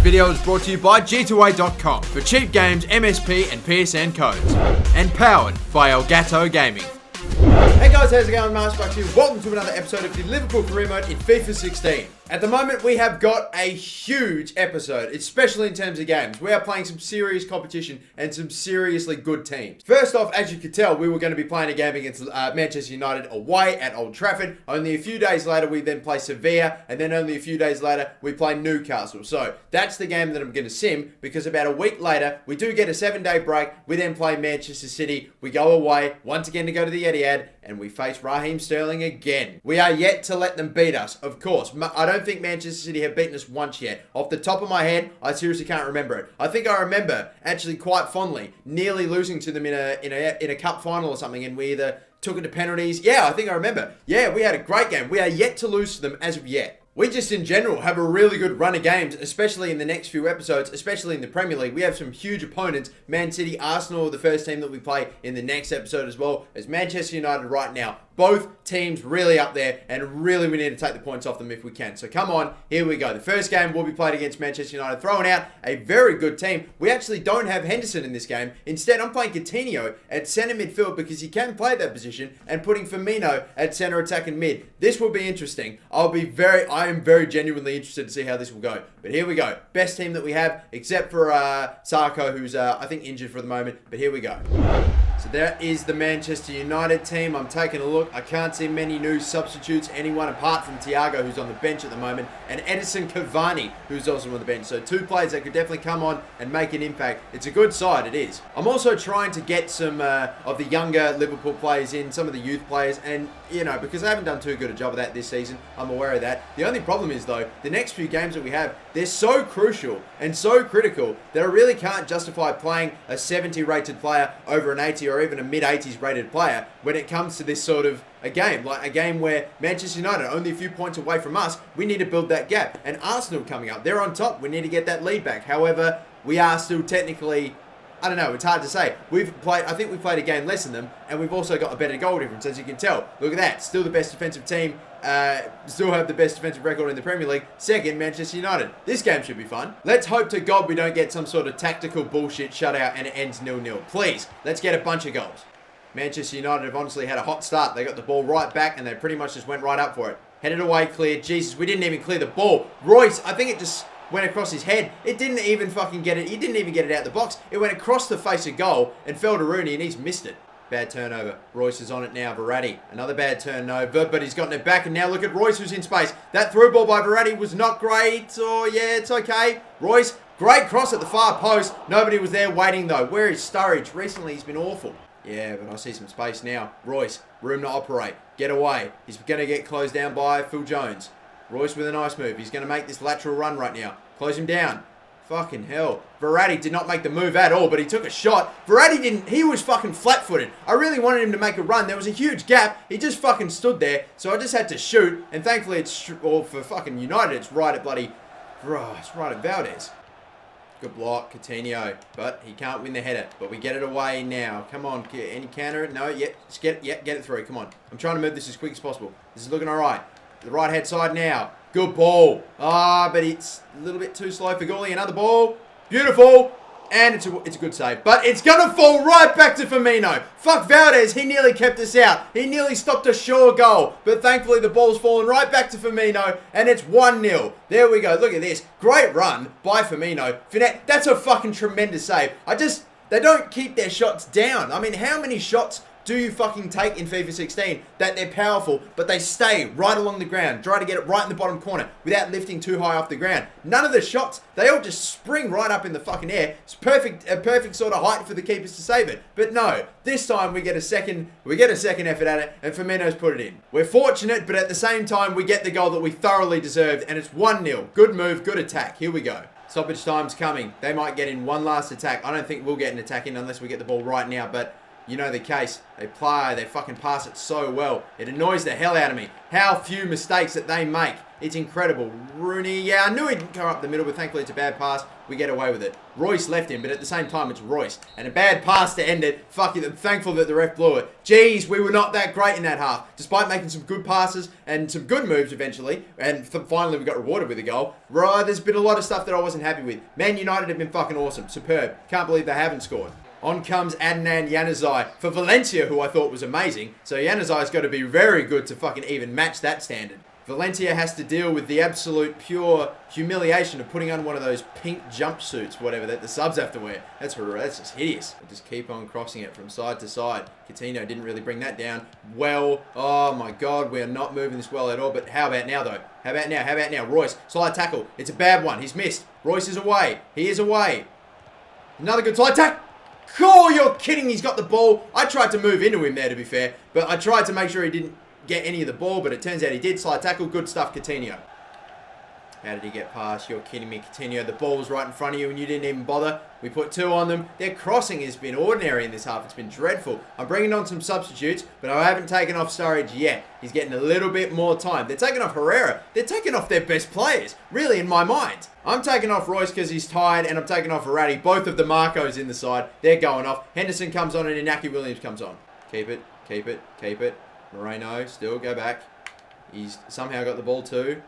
video is brought to you by G2A.com for cheap games, MSP and PSN codes. And powered by Elgato Gaming. Hey guys, how's it going? MasterBucks here. Welcome to another episode of the Liverpool Career Mode in FIFA 16. At the moment, we have got a huge episode, especially in terms of games. We are playing some serious competition and some seriously good teams. First off, as you could tell, we were going to be playing a game against Manchester United away at Old Trafford. Only a few days later, we then play Sevilla, and then only a few days later, we play Newcastle. So that's the game that I'm going to sim, because about a week later, we do get a 7-day break. We then play Manchester City. We go away, once again to go to the Etihad, and we face Raheem Sterling again. We are yet to let them beat us, of course. I don't think Manchester City have beaten us once yet. Off the top of my head, I seriously can't remember it. I think I remember, actually quite fondly, nearly losing to them in a cup final or something, and we either took it to penalties. Yeah, I think I remember. Yeah, we had a great game. We are yet to lose to them as of yet. We just in general have a really good run of games, especially in the next few episodes, especially in the Premier League. We have some huge opponents. Man City, Arsenal, the first team that we play in the next episode as well as Manchester United right now. Both teams really up there, and really we need to take the points off them if we can. So come on, here we go. The first game will be played against Manchester United, throwing out a very good team. We actually don't have Henderson in this game. Instead, I'm playing Coutinho at centre midfield because he can play that position, and putting Firmino at centre attack and mid. This will be interesting. I am very genuinely interested to see how this will go. But here we go. Best team that we have, except for Sarko, who's I think injured for the moment. But here we go. So there is the Manchester United team. I'm taking a look. I can't see many new substitutes, anyone apart from Thiago, who's on the bench at the moment, and Edison Cavani, who's also on the bench. So two players that could definitely come on and make an impact. It's a good side, it is. I'm also trying to get some of the younger Liverpool players in, some of the youth players, and, you know, because I haven't done too good a job of that this season, I'm aware of that. The only problem is, though, the next few games that we have, they're so crucial and so critical that I really can't justify playing a 70 rated player over an 80 or even a mid-80s rated player when it comes to this sort of a game. Like a game where Manchester United are only a few points away from us. We need to build that gap. And Arsenal coming up, they're on top. We need to get that lead back. However, we are still technically, I don't know, it's hard to say. I think we've played a game less than them, and we've also got a better goal difference, as you can tell. Look at that. Still the best defensive team. Still have the best defensive record in the Premier League. Second, Manchester United. This game should be fun. Let's hope to God we don't get some sort of tactical bullshit shutout and it ends 0-0. Please, let's get a bunch of goals. Manchester United have honestly had a hot start. They got the ball right back and they pretty much just went right up for it. Headed away, cleared. Jesus, we didn't even clear the ball. Royce, I think it just went across his head. It didn't even fucking get it. He didn't even get it out the box. It went across the face of goal and fell to Rooney, and he's missed it. Bad turnover. Royce is on it now. Verratti. Another bad turnover, but he's gotten it back. And now look at Royce, who's in space. That through ball by Verratti was not great. Oh, yeah, it's okay. Royce, great cross at the far post. Nobody was there waiting, though. Where is Sturridge? Recently, he's been awful. Yeah, but I see some space now. Royce, room to operate. Get away. He's going to get closed down by Phil Jones. Royce with a nice move. He's going to make this lateral run right now. Close him down. Fucking hell. Verratti did not make the move at all, but he took a shot. Verratti didn't. He was fucking flat-footed. I really wanted him to make a run. There was a huge gap. He just fucking stood there, so I just had to shoot. And thankfully, for fucking United, it's right at bloody... it's right at Valdez. Good block, Coutinho. But he can't win the header. But we get it away now. Come on. Any counter? No, yep. Just get it through. Come on. I'm trying to move this as quick as possible. This is looking all right. The right-hand side now. Good ball. But it's a little bit too slow for Goalie. Another ball. Beautiful. And it's a good save. But it's going to fall right back to Firmino. Fuck Valdez. He nearly kept us out. He nearly stopped a sure goal. But thankfully the ball's fallen right back to Firmino. And it's 1-0. There we go. Look at this. Great run by Firmino. That's a fucking tremendous save. They don't keep their shots down. I mean, how many shots do you fucking take in FIFA 16 that they're powerful, but they stay right along the ground, try to get it right in the bottom corner without lifting too high off the ground? None of the shots, they all just spring right up in the fucking air. It's a perfect sort of height for the keepers to save it. But no, this time we get a second effort at it, and Firmino's put it in. We're fortunate, but at the same time, we get the goal that we thoroughly deserved, and it's 1-0. Good move, good attack. Here we go. Stoppage time's coming. They might get in one last attack. I don't think we'll get an attack in unless we get the ball right now, but you know the case. They fucking pass it so well. It annoys the hell out of me. How few mistakes that they make. It's incredible. Rooney, yeah, I knew he'd come up the middle, but thankfully it's a bad pass. we get away with it. Royce left him, but at the same time, it's Royce. And a bad pass to end it. Fuck it, I'm thankful that the ref blew it. Jeez, we were not that great in that half. Despite making some good passes and some good moves eventually, and finally we got rewarded with a goal. Right, there's been a lot of stuff that I wasn't happy with. Man United have been fucking awesome. Superb. Can't believe they haven't scored. On comes Adnan Januzaj for Valencia, who I thought was amazing. So Januzaj's got to be very good to fucking even match that standard. Valencia has to deal with the absolute pure humiliation of putting on one of those pink jumpsuits, whatever, that the subs have to wear. That's just hideous. They just keep on crossing it from side to side. Coutinho didn't really bring that down well. Oh my God, we are not moving this well at all. But how about now, though? How about now? How about now? Royce, slide tackle. It's a bad one. He's missed. Royce is away. He is away. Another good slide tackle. Oh, you're kidding. He's got the ball. I tried to move into him there, to be fair. But I tried to make sure he didn't get any of the ball, but it turns out he did. Slide tackle, good stuff, Coutinho. How did he get past? You're kidding me, Coutinho. The ball was right in front of you and you didn't even bother. We put 2 on them. Their crossing has been ordinary in this half. It's been dreadful. I'm bringing on some substitutes, but I haven't taken off Sturridge yet. He's getting a little bit more time. They're taking off Herrera. They're taking off their best players, really, in my mind. I'm taking off Royce because he's tired, and I'm taking off Verratti. Both of the Marcos in the side. They're going off. Henderson comes on and Inaki Williams comes on. Keep it, keep it, keep it. Moreno, still go back. He's somehow got the ball too.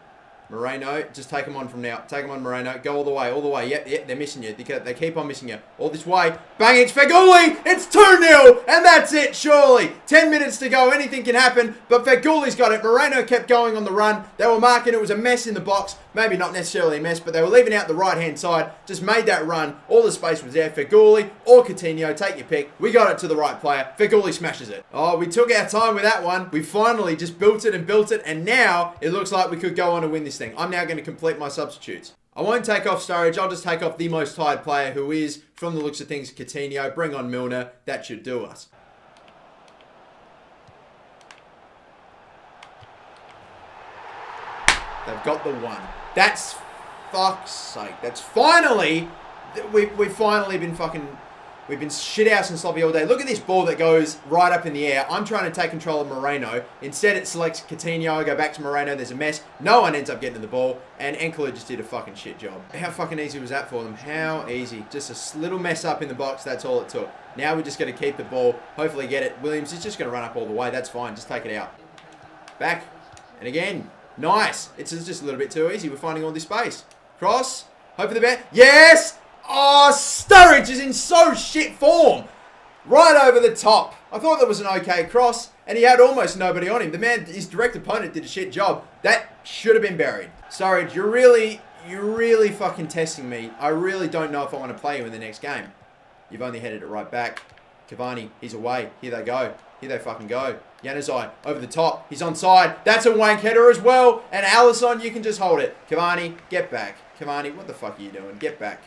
Moreno, just take him on from now. Take him on, Moreno. Go all the way, all the way. Yep, they're missing you. They keep on missing you. All this way. Bang, it's Feghouli! It's 2-0! And that's it, surely. 10 minutes to go. Anything can happen. But Feghouli's got it. Moreno kept going on the run. They were marking. It was a mess in the box. Maybe not necessarily a mess, but they were leaving out the right-hand side. Just made that run. All the space was there. Feghouli or Coutinho, take your pick. We got it to the right player. Feghouli smashes it. Oh, we took our time with that one. We finally just built it, and now it looks like we could go on to win this thing. I'm now going to complete my substitutes. I won't take off Sturridge. I'll just take off the most tired player, who is, from the looks of things, Coutinho. Bring on Milner. That should do us. They've got the one. That's fuck's sake. That's finally... We've finally been fucking... We've been shithouse and sloppy all day. Look at this ball that goes right up in the air. I'm trying to take control of Moreno. Instead, it selects Coutinho. I go back to Moreno. There's a mess. No one ends up getting the ball. And Enkeler just did a fucking shit job. How fucking easy was that for them? How easy. Just a little mess up in the box. That's all it took. Now we're just going to keep the ball. Hopefully get it. Williams is just going to run up all the way. That's fine. Just take it out. Back. And again. Nice. It's just a little bit too easy. We're finding all this space. Cross. Hope for the best. Yes! Oh, Sturridge is in so shit form. Right over the top. I thought that was an okay cross, and he had almost nobody on him. The man, his direct opponent, did a shit job. That should have been buried. Sturridge, you're really fucking testing me. I really don't know if I want to play you in the next game. You've only headed it right back. Cavani, he's away. Here they go. Here they fucking go. Januzaj, over the top. He's onside. That's a wank header as well. And Alisson, you can just hold it. Cavani, get back. Cavani, what the fuck are you doing? Get back.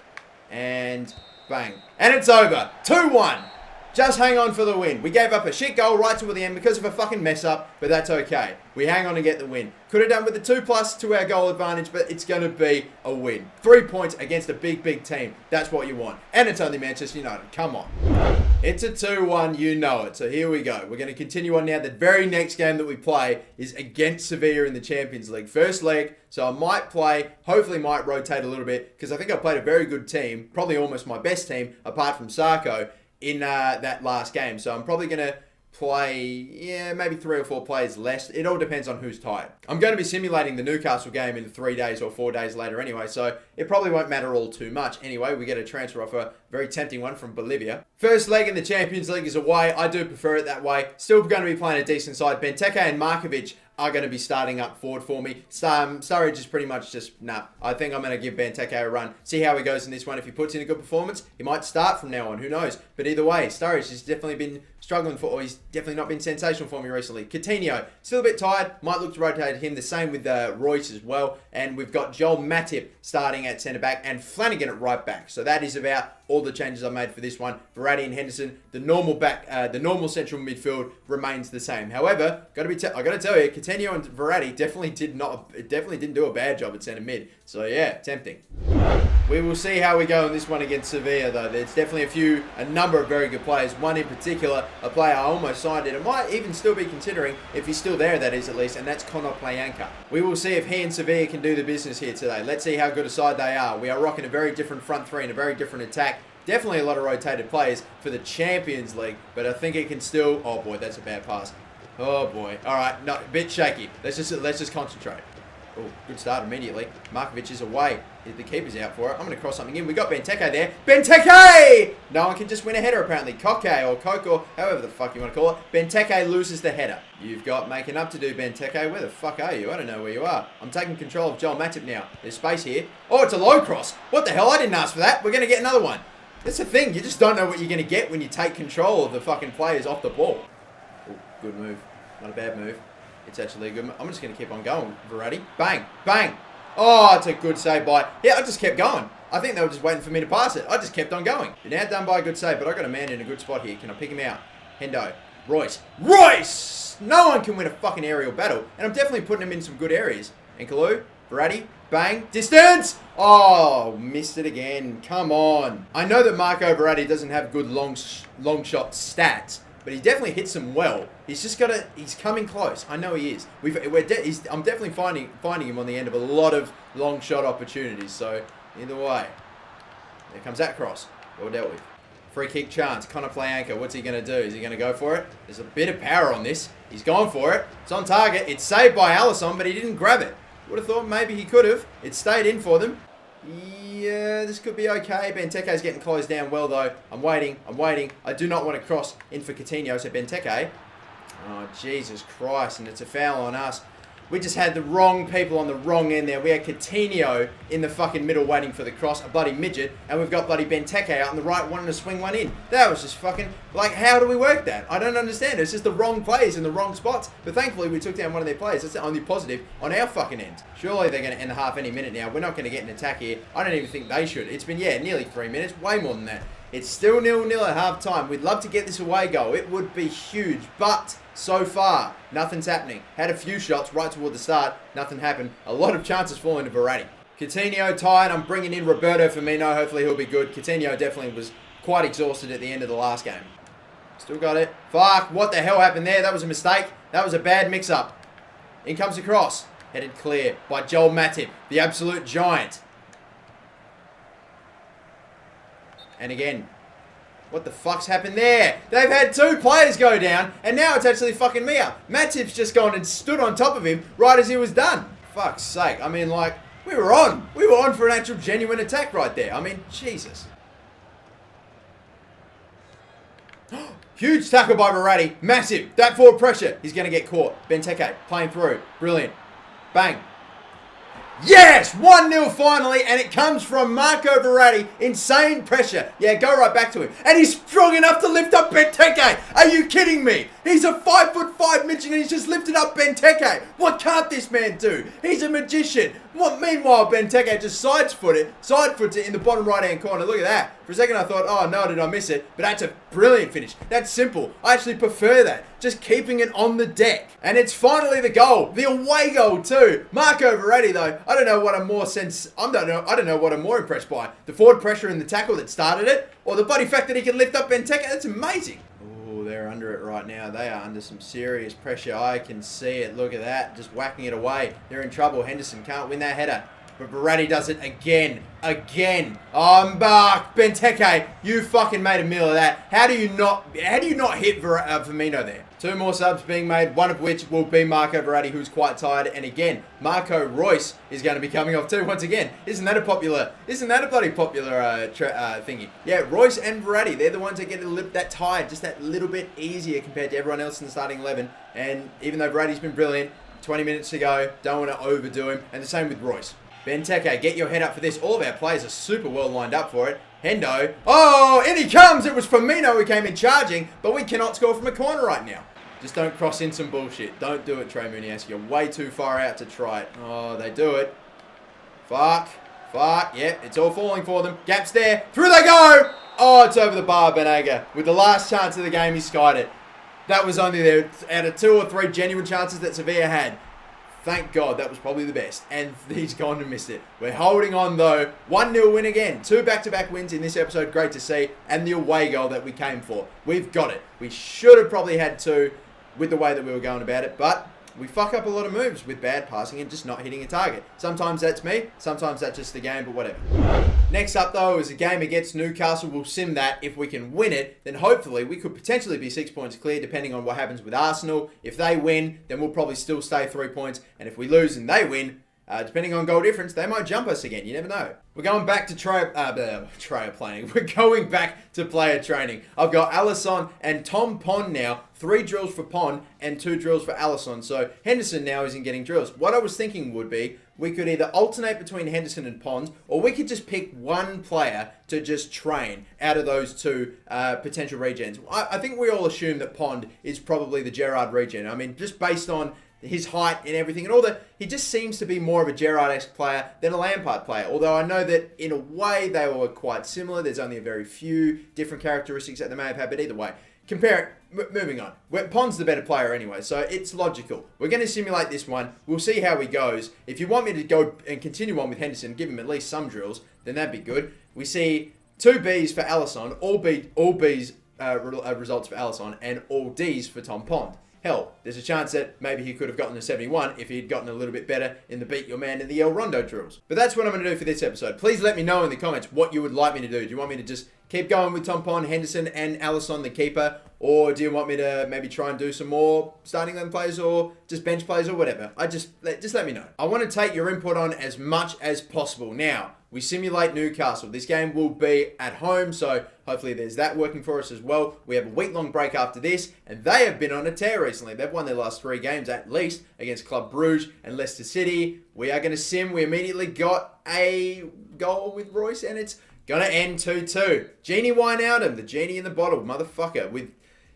And bang. And it's over. 2-1. Just hang on for the win. We gave up a shit goal right toward the end because of a fucking mess up, but that's okay. We hang on and get the win. Could have done with the 2+ to our goal advantage, but it's going to be a win. 3 points against a big team. That's what you want. And it's only Manchester United. Come on. It's a 2-1. You know it. So here we go. We're going to continue on now. The very next game that we play is against Sevilla in the Champions League. First leg. So I might play, hopefully might rotate a little bit, because I think I played a very good team, probably almost my best team, apart from Sarko, in that last game. So I'm probably going to play, maybe 3 or 4 players less. It all depends on who's tired. I'm going to be simulating the Newcastle game in 3 days or 4 days later anyway, so it probably won't matter all too much. Anyway, we get a transfer offer, very tempting one from Bolivia. First leg in the Champions League is away. I do prefer it that way. Still going to be playing a decent side. Benteke and Markovic are going to be starting up forward for me. Sturridge is pretty much just, nah. I think I'm going to give Benteke a run. See how he goes in this one. If he puts in a good performance, he might start from now on. Who knows? But either way, Sturridge has definitely been struggling or he's definitely not been sensational for me recently. Coutinho, still a bit tired. Might look to rotate him. The same with Royce as well. And we've got Joel Matip starting at centre-back and Flanagan at right-back. So that is about all the changes I made for this one. Verratti and Henderson, the normal central midfield remains the same. However, I got to tell you, Coutinho and Verratti definitely didn't do a bad job at centre mid. So yeah, tempting. We will see how we go in this one against Sevilla, though. There's definitely a number of very good players. One in particular, a player I almost signed it. I might even still be considering, if he's still there, that is at least, and that's Conor Playanka. We will see if he and Sevilla can do the business here today. Let's see how good a side they are. We are rocking a very different front three and a very different attack. Definitely a lot of rotated players for the Champions League, but I think it can still... Oh boy, that's a bad pass. Oh boy. All right, no, a bit shaky. Let's just concentrate. Oh, good start immediately. Markovic is away. The keeper's out for it. I'm going to cross something in. We got Benteke there. Benteke! No one can just win a header, apparently. Koke or Coco, however the fuck you want to call it. Benteke loses the header. You've got making up to do, Benteke. Where the fuck are you? I don't know where you are. I'm taking control of Joel Matip now. There's space here. Oh, it's a low cross. What the hell? I didn't ask for that. We're going to get another one. That's the thing. You just don't know what you're going to get when you take control of the fucking players off the ball. Oh, good move. Not a bad move. It's actually a good move. I'm just going to keep on going. Verratti. Bang. Bang. Oh, it's a good save by... Yeah, I just kept going. I think they were just waiting for me to pass it. I just kept on going. Been outdone by a good save, but I got a man in a good spot here. Can I pick him out? Hendo. Royce. Royce! No one can win a fucking aerial battle. And I'm definitely putting him in some good areas. Enkalu. Verratti. Bang. Distance! Oh, missed it again. Come on. I know that Marco Verratti doesn't have good long shot stats, but he definitely hits them well. He's just got to... He's coming close. I know he is. I'm definitely finding him on the end of a lot of long shot opportunities. So, either way. There comes that cross. Well dealt with. Free kick chance. Conor Playanka. What's he going to do? Is he going to go for it? There's a bit of power on this. He's gone for it. It's on target. It's saved by Alisson, but he didn't grab it. Would have thought maybe he could have. It stayed in for them. Yeah, this could be okay. Benteke's getting closed down well, though. I'm waiting. I do not want to cross in for Coutinho, so Benteke. Oh, Jesus Christ, and it's a foul on us. We just had the wrong people on the wrong end there. We had Coutinho in the fucking middle waiting for the cross, a bloody midget, and we've got bloody Benteke out on the right wanting to swing one in. That was just fucking... Like, how do we work that? I don't understand. It's just the wrong players in the wrong spots. But thankfully, we took down one of their players. That's the only positive on our fucking end. Surely they're going to end the half any minute now. We're not going to get an attack here. I don't even think they should. It's been, nearly 3 minutes. Way more than that. It's still 0-0 at half time. We'd love to get this away goal. It would be huge. But so far, nothing's happening. Had a few shots right toward the start. Nothing happened. A lot of chances falling to Verratti. Coutinho tired. I'm bringing in Roberto Firmino. Hopefully he'll be good. Coutinho definitely was quite exhausted at the end of the last game. Still got it. Fuck. What the hell happened there? That was a mistake. That was a bad mix-up. In comes the cross. Headed clear by Joel Matip, the absolute giant. And again, what the fuck's happened there? They've had 2 players go down, and now it's actually fucking me up. Matip's just gone and stood on top of him right as he was done. Fuck's sake. I mean, like, we were on. We were on for an actual genuine attack right there. I mean, Jesus. Huge tackle by Verratti. Massive. That forward pressure. He's going to get caught. Benteke playing through. Brilliant. Bang. Yes! 1-0 finally, and it comes from Marco Verratti. Insane pressure. Yeah, go right back to him. And he's strong enough to lift up Benteke. Are you kidding me? He's a 5'5" midget and he's just lifted up Benteke. What can't this man do? He's a magician. What? Meanwhile, Benteke just sidefoots it in the bottom right-hand corner. Look at that. For a second I thought, oh no, did I miss it? But that's a brilliant finish. That's simple. I actually prefer that. Just keeping it on the deck. And it's finally the goal. The away goal too. Marco Verratti though, I don't know what I'm more impressed by. The forward pressure and the tackle that started it, or the bloody fact that he can lift up Benteke. That's amazing. Oh, they're under it right now. They are under some serious pressure. I can see it. Look at that. Just whacking it away. They're in trouble. Henderson can't win that header. But Verratti does it again. I'm back. Benteke, you fucking made a meal of that. How do you not hit Firmino there? 2 more subs being made, one of which will be Marco Verratti, who's quite tired. And again, Marco Reus is going to be coming off too once again. Isn't that a bloody popular thingy? Yeah, Reus and Verratti, they're the ones that get that tired, just that little bit easier compared to everyone else in the starting 11. And even though Verratti's been brilliant, 20 minutes to go, don't want to overdo him. And the same with Reus. Benteke, get your head up for this. All of our players are super well lined up for it. Hendo. Oh, in he comes. It was Firmino who came in charging, but we cannot score from a corner right now. Just don't cross in some bullshit. Don't do it, Trey Muniz. You're way too far out to try it. Oh, they do it. Fuck. Yep, it's all falling for them. Gap's there. Through they go. Oh, it's over the bar, Banega. With the last chance of the game, he skied it. That was only there out of 2 or 3 genuine chances that Sevilla had. Thank God, that was probably the best. And he's gone and missed it. We're holding on, though. 1-0 win again. 2 back-to-back wins in this episode. Great to see. And the away goal that we came for. We've got it. We should have probably had 2 with the way that we were going about it. But we fuck up a lot of moves with bad passing and just not hitting a target. Sometimes that's me. Sometimes that's just the game, but whatever. Next up, though, is a game against Newcastle. We'll sim that. If we can win it, then hopefully we could potentially be 6 points clear, depending on what happens with Arsenal. If they win, then we'll probably still stay 3 points. And if we lose and they win, depending on goal difference, they might jump us again. You never know. We're going back to trail planning. We're going back to player training. I've got Alisson and Tom Pond now. 3 drills for Pond and 2 drills for Alisson. So Henderson now isn't getting drills. What I was thinking would be we could either alternate between Henderson and Pond, or we could just pick one player to just train out of those 2 potential regens. I think we all assume that Pond is probably the Gerrard regen. I mean, just based on his height and everything and all that, he just seems to be more of a Gerrard-esque player than a Lampard player. Although I know that in a way they were quite similar. There's only a very few different characteristics that they may have had, but either way, compare it. Moving on. Pond's the better player anyway, so it's logical. We're going to simulate this one. We'll see how he goes. If you want me to go and continue on with Henderson, give him at least some drills, then that'd be good. We see 2 Bs for Alisson, all Bs results for Alisson, and all Ds for Tom Pond. Hell, there's a chance that maybe he could have gotten a 71 if he'd gotten a little bit better in the Beat Your Man and the El Rondo drills. But that's what I'm going to do for this episode. Please let me know in the comments what you would like me to do. Do you want me to just keep going with Tom Pond, Henderson, and Alisson, the keeper? Or do you want me to maybe try and do some more starting 11 players or just bench players or whatever? Just let me know. I want to take your input on as much as possible. Now, we simulate Newcastle. This game will be at home, so hopefully there's that working for us as well. We have a week-long break after this, and they have been on a tear recently. They've won their last 3 games at least against Club Brugge and Leicester City. We are going to sim. We immediately got a goal with Royce, and it's going to end 2-2. Genie Wijnaldum, the genie in the bottle, motherfucker.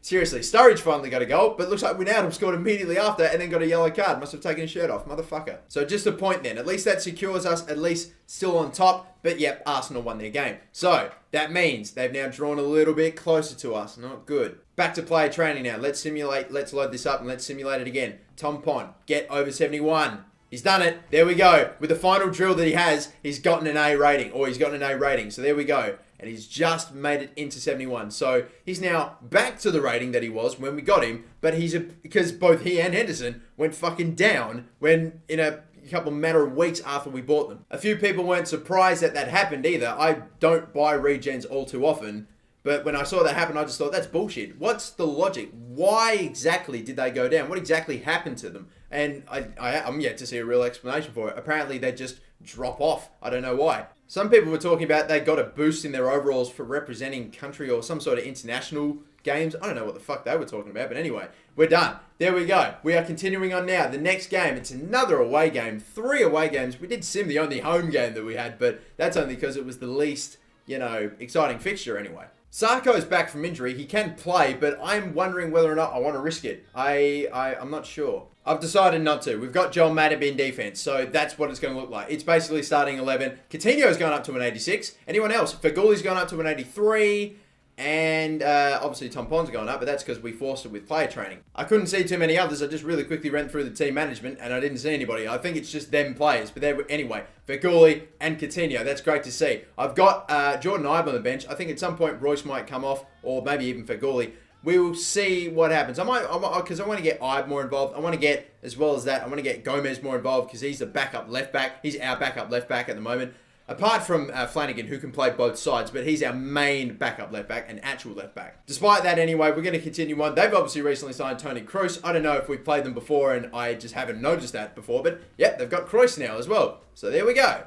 Seriously, Sturridge finally got a goal, but looks like Wijnaldum scored immediately after and then got a yellow card. Must have taken his shirt off, motherfucker. So just a point then. At least that secures us, at least still on top. But yep, Arsenal won their game. So that means they've now drawn a little bit closer to us. Not good. Back to player training now. Let's simulate. Let's load this up and let's simulate it again. Tom Pond, get over 71. He's done it. There we go. With the final drill that he has, he's gotten an A rating. Or he's gotten an A rating. So there we go. And he's just made it into 71. So he's now back to the rating that he was when we got him. But because both he and Henderson went fucking down when in a couple matter of weeks after we bought them. A few people weren't surprised that happened either. I don't buy regens all too often. But when I saw that happen, I just thought, that's bullshit. What's the logic? Why exactly did they go down? What exactly happened to them? And I'm yet to see a real explanation for it. Apparently, they just drop off. I don't know why. Some people were talking about they got a boost in their overalls for representing country or some sort of international games. I don't know what the fuck they were talking about, but anyway, we're done. There we go. We are continuing on now. The next game, it's another away game. 3 away games. We did sim the only home game that we had, but that's only because it was the least, exciting fixture anyway. Sarko's back from injury. He can play, but I'm wondering whether or not I want to risk it. I'm not sure. I've decided not to. We've got Joel Matip in defense, so that's what it's going to look like. It's basically starting 11. Coutinho's gone up to an 86. Anyone else? Fagouli's gone up to an 83. And obviously Tom Pond's gone up, but that's because we forced it with player training. I couldn't see too many others. I just really quickly ran through the team management and I didn't see anybody. I think it's just them players. But anyway, Fagouli and Coutinho. That's great to see. I've got Jordan Ibe on the bench. I think at some point Royce might come off, or maybe even Fagouli. We will see what happens. Because I want to get Ibe more involved. I want to get, as well as that, I want to get Gomez more involved because he's the backup left back. He's our backup left back at the moment. Apart from Flanagan, who can play both sides, but he's our main backup left back and actual left back. Despite that anyway, we're going to continue on. They've obviously recently signed Toni Kroos. I don't know if we've played them before and I just haven't noticed that before, but yeah, they've got Kroos now as well. So there we go.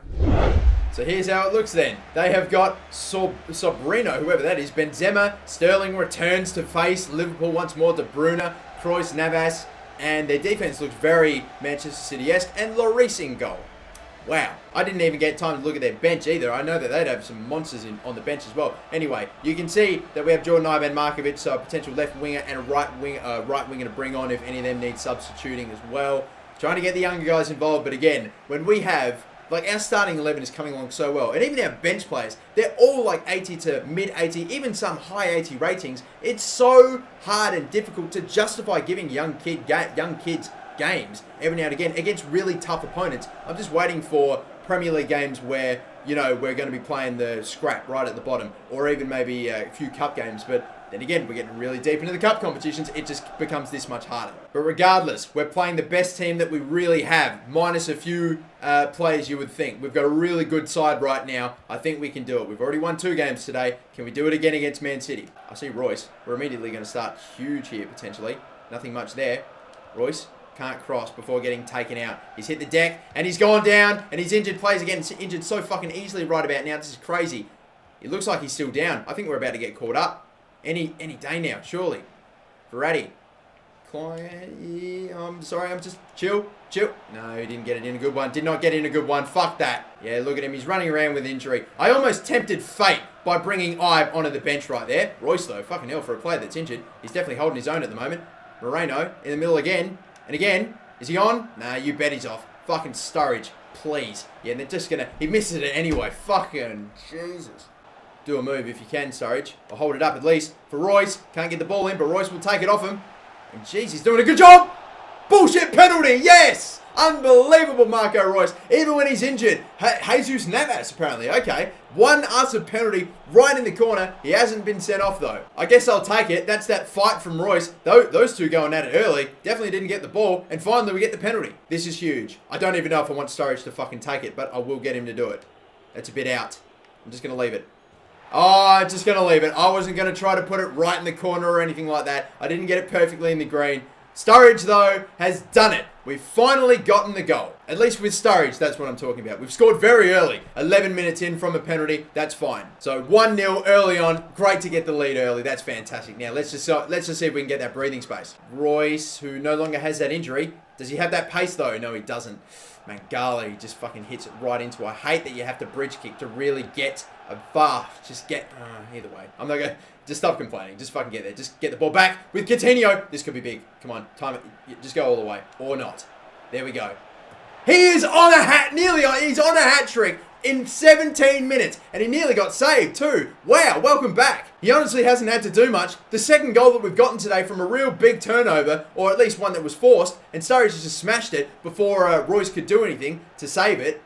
So here's how it looks then. They have got Sobrino, whoever that is, Benzema, Sterling returns to face Liverpool once more, De Bruyne, Kroos, Navas, and their defense looks very Manchester City-esque, and Lloris in goal. Wow, I didn't even get time to look at their bench either. I know that they'd have some monsters on the bench as well. Anyway, you can see that we have Jordan Ibe and Markovic, so a potential left winger and a right winger to bring on if any of them need substituting as well. Trying to get the younger guys involved, but again, when we have Like, our starting 11 is coming along so well. And even our bench players, they're all like 80 to mid 80, even some high 80 ratings. It's so hard and difficult to justify giving young kids games every now and again against really tough opponents. I'm just waiting for Premier League games where, you know, we're going to be playing the scrap right at the bottom, or even maybe a few cup games. But then again, we're getting really deep into the cup competitions. It just becomes this much harder. But regardless, we're playing the best team that we really have, minus a few players you would think. We've got a really good side right now. I think we can do it. We've already won 2 games today. Can we do it again against Man City? I see Royce. We're immediately going to start huge here, potentially. Nothing much there. Royce can't cross before getting taken out. He's hit the deck, and he's gone down, and he's injured. Players again injured so fucking easily right about now. This is crazy. It looks like he's still down. I think we're about to get caught up. Any day now, surely. Verratti. I'm sorry, I'm just chill. No, he didn't get it in a good one. Did not get in a good one. Fuck that. Yeah, look at him. He's running around with injury. I almost tempted fate by bringing Ibe onto the bench right there. Royce, though, fucking hell, for a player that's injured. He's definitely holding his own at the moment. Moreno in the middle again. And again. Is he on? Nah, you bet he's off. Fucking Sturridge, please. Yeah, and they're just gonna... He misses it anyway. Fucking Jesus. Do a move if you can, Sturridge. Or hold it up at least for Royce. Can't get the ball in, but Royce will take it off him. And jeez, he's doing a good job. Bullshit penalty, yes! Unbelievable, Marco Royce. Even when he's injured. Jesus Navas, apparently. Okay. One us a penalty right in the corner. He hasn't been sent off, though. I guess I'll take it. That's that fight from Royce. Those two going at it early. Definitely didn't get the ball. And finally, we get the penalty. This is huge. I don't even know if I want Sturridge to fucking take it, but I will get him to do it. That's a bit out. I'm just going to leave it. Oh, I'm just going to leave it. I wasn't going to try to put it right in the corner or anything like that. I didn't get it perfectly in the green. Sturridge, though, has done it. We've finally gotten the goal. At least with Sturridge, that's what I'm talking about. We've scored very early. 11 minutes in from a penalty. That's fine. So 1-0 early on. Great to get the lead early. That's fantastic. Now, let's just see if we can get that breathing space. Royce, who no longer has that injury. Does he have that pace, though? No, he doesn't. Mangala, he just fucking hits it right into. I hate that you have to bridge kick to really get a bar. Just get... either way. I'm not going to... Just stop complaining. Just fucking get there. Just get the ball back with Coutinho. This could be big. Come on. Time it. Just go all the way. Or not. There we go. He is on a hat. He's on a hat trick in 17 minutes. And he nearly got saved too. Wow. Welcome back. He honestly hasn't had to do much. The second goal that we've gotten today from a real big turnover, or at least one that was forced, and Sturridge just smashed it before Royce could do anything to save it.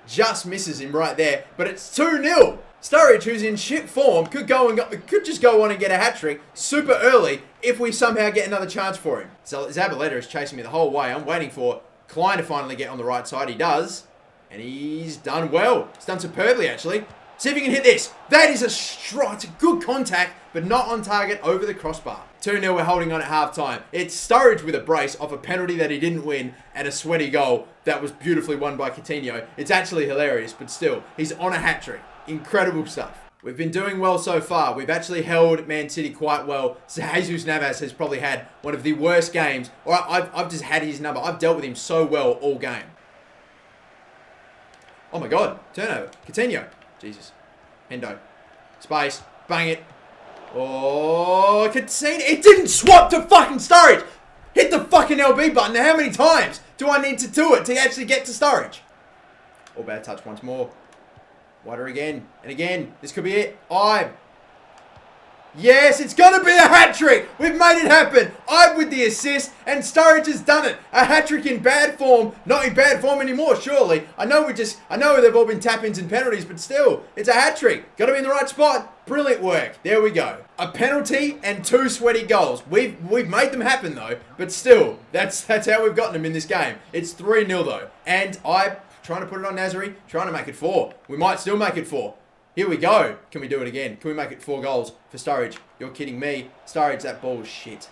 Just misses him right there. But it's 2-0. Sturridge, who's in shit form, could just go on and get a hat-trick super early if we somehow get another chance for him. So Zabaleta is chasing me the whole way. I'm waiting for Klein to finally get on the right side. He does. And he's done well. He's done superbly, actually. See if he can hit this. That is it's a good contact, but not on target over the crossbar. 2-0, we're holding on at half-time. It's Sturridge with a brace off a penalty that he didn't win and a sweaty goal that was beautifully won by Coutinho. It's actually hilarious, but still, he's on a hat-trick. Incredible stuff. We've been doing well so far. We've actually held Man City quite well. So Jesus Navas has probably had one of the worst games. Or I've just had his number. I've dealt with him so well all game. Oh my God. Turnover. Coutinho. Jesus. Hendo. Space. Bang it. Oh, Coutinho. It didn't swap to fucking Sturridge. Hit the fucking LB button. Now, how many times do I need to do it to actually get to Sturridge? Oh, bad touch once more. Wider again. And again. This could be it. Ibe. Yes, it's going to be a hat-trick. We've made it happen. Ibe with the assist, and Sturridge has done it. A hat-trick in bad form. Not in bad form anymore, surely. I know they've all been tap-ins and penalties, but still, it's a hat-trick. Got to be in the right spot. Brilliant work. There we go. A penalty and 2 sweaty goals. We've made them happen, though. But still, that's how we've gotten them in this game. It's 3-0, though. And Ibe... trying to put it on Nazari, trying to make it 4. We might still make it 4. Here we go. Can we do it again? Can we make it 4 goals for Sturridge? You're kidding me. Sturridge, that ball was shit.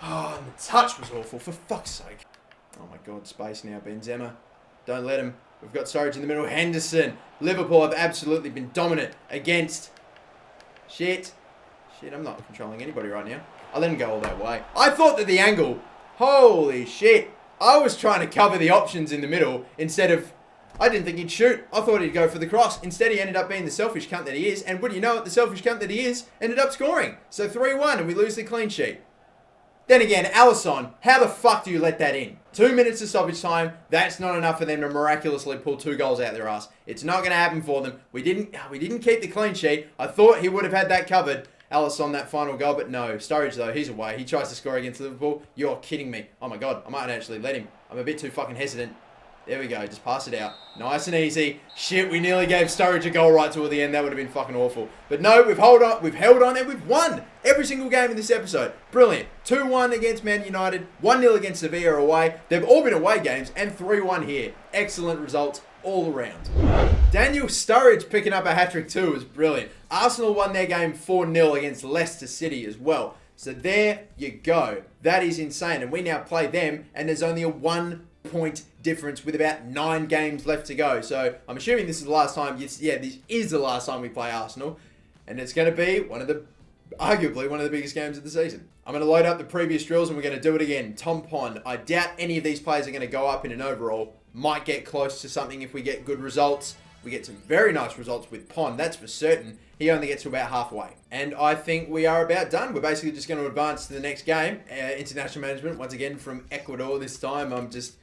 Oh, and the touch was awful, for fuck's sake. Oh my God, space now, Benzema. Don't let him. We've got Sturridge in the middle. Henderson. Liverpool have absolutely been dominant against... Shit, I'm not controlling anybody right now. I let him go all that way. I thought that the angle... Holy shit. I was trying to cover the options in the middle instead of... I didn't think he'd shoot. I thought he'd go for the cross. Instead, he ended up being the selfish cunt that he is. And wouldn't you know it, the selfish cunt that he is ended up scoring. So 3-1 and we lose the clean sheet. Then again, Alisson, how the fuck do you let that in? 2 minutes of stoppage time, that's not enough for them to miraculously pull 2 goals out their ass. It's not going to happen for them. We didn't keep the clean sheet. I thought he would have had that covered. Alisson, that final goal, but no. Sturridge, though, he's away. He tries to score against Liverpool. You're kidding me. Oh my God, I might actually let him. I'm a bit too fucking hesitant. There we go, just pass it out. Nice and easy. Shit, we nearly gave Sturridge a goal right toward the end. That would have been fucking awful. But no, we've held on, and we've won every single game in this episode. Brilliant. 2-1 against Man United, 1-0 against Sevilla away. They've all been away games, and 3-1 here. Excellent results all around. Daniel Sturridge picking up a hat-trick too was brilliant. Arsenal won their game 4-0 against Leicester City as well. So there you go. That is insane. And we now play them, and there's only a 1-point difference with about 9 games left to go. So I'm assuming this is the last time. Yeah, this is the last time we play Arsenal. And it's going to be arguably one of the biggest games of the season. I'm going to load up the previous drills and we're going to do it again. Tom Pond. I doubt any of these players are going to go up in an overall. Might get close to something if we get good results. We get some very nice results with Pond, that's for certain. He only gets to about halfway. And I think we are about done. We're basically just going to advance to the next game. International management, once again from Ecuador this time. I'm just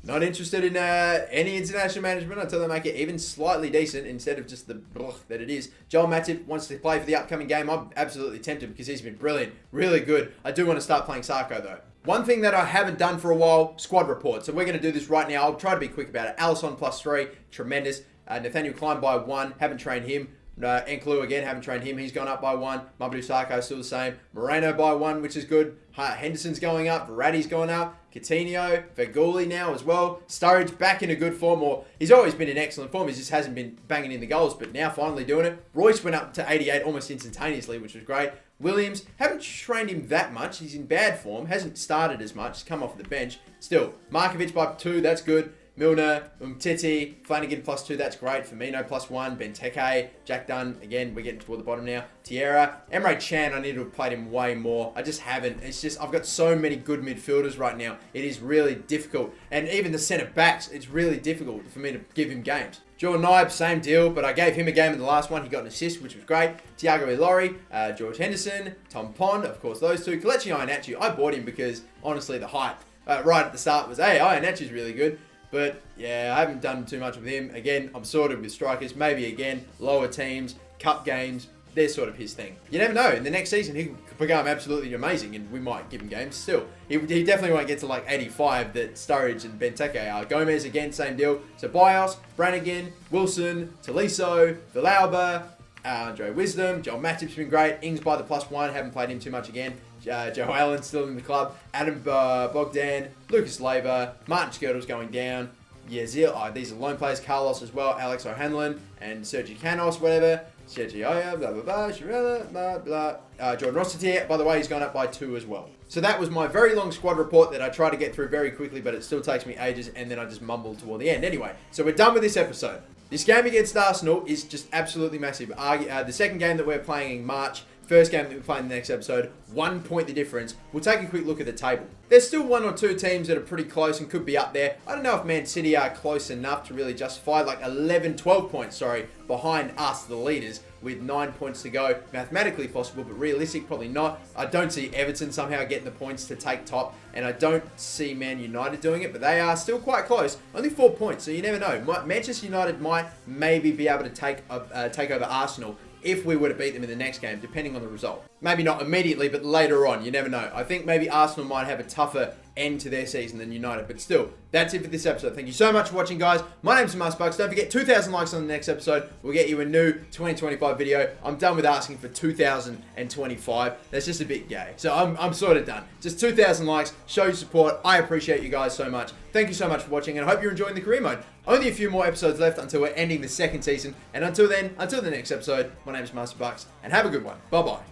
not interested in any international management until they make it even slightly decent instead of just the that it is. Joel Matip wants to play for the upcoming game. I'm absolutely tempted because he's been brilliant, really good. I do want to start playing Sarko though. One thing that I haven't done for a while, squad report. So we're going to do this right now. I'll try to be quick about it. Alisson +3, tremendous. Nathaniel Klein by 1, haven't trained him. Enclu again, haven't trained him. He's gone up by 1. Mamadou Sakho still the same. Moreno by 1, which is good. Henderson's going up. Verratti's gone up. Coutinho, Feghouli now as well. Sturridge back in a good form, or he's always been in excellent form. He just hasn't been banging in the goals, but now finally doing it. Royce went up to 88 almost instantaneously, which was great. Williams, haven't trained him that much. He's in bad form. Hasn't started as much. He's come off the bench. Still, Markovic by 2, that's good. Milner, Umtiti, Flanagan +2, that's great. Firmino +1, Benteke, Jack Dunn, again, we're getting toward the bottom now. Tierra, Emre Can, I need to have played him way more. I just haven't. It's just, I've got so many good midfielders right now. It is really difficult. And even the centre backs, it's really difficult for me to give him games. Jordan Ibe, same deal, but I gave him a game in the last one. He got an assist, which was great. Thiago Ilori, George Henderson, Tom Pond, of course, those two. Kelechi Iheanacho, I bought him because, honestly, the hype right at the start was, hey, Iheanacho's really good. But yeah, I haven't done too much with him. Again, I'm sorted with strikers. Maybe again, lower teams, cup games. They're sort of his thing. You never know. In the next season, he could become absolutely amazing and we might give him games still. He definitely won't get to like 85 that Sturridge and Benteke are. Gomez, again, same deal. So Bios, Brannigan, Wilson, Tolisso, Villalba, Andre Wisdom, Joel Matip's been great. Ings by the +1. Haven't played him too much again. Joe Allen still in the club. Adam Bogdan, Lucas Leiva, Martin Skirtle's going down. Yazil, these are loan players. Carlos as well. Alex O'Hanlon and Sergi Canos, whatever. Sergi Oya, blah, blah, blah. Shirella, blah, blah. Jordan Rossetier, by the way, he's gone up by 2 as well. So that was my very long squad report that I try to get through very quickly, but it still takes me ages, and then I just mumble toward the end. Anyway, so we're done with this episode. This game against Arsenal is just absolutely massive. The second game that we're playing in March, first game that we're playing in the next episode, 1 point the difference. We'll take a quick look at the table. There's still 1 or 2 teams that are pretty close and could be up there. I don't know if Man City are close enough to really justify, like 12 points, behind us, the leaders, with 9 points to go. Mathematically possible, but realistic, probably not. I don't see Everton somehow getting the points to take top, and I don't see Man United doing it, but they are still quite close. Only 4 points, so you never know. Manchester United might maybe be able to take over Arsenal if we were to beat them in the next game, depending on the result. Maybe not immediately, but later on, you never know. I think maybe Arsenal might have a tougher end to their season than United, but still, that's it for this episode. Thank you so much for watching, guys. My name's MasterBucks. Don't forget, 2,000 likes on the next episode. We'll get you a new 2025 video. I'm done with asking for 2025. That's just a bit gay. So I'm sort of done. Just 2,000 likes. Show your support. I appreciate you guys so much. Thank you so much for watching, and I hope you're enjoying the career mode. Only a few more episodes left until we're ending the second season. And until then, until the next episode, my name is MasterBucks, and have a good one. Bye-bye.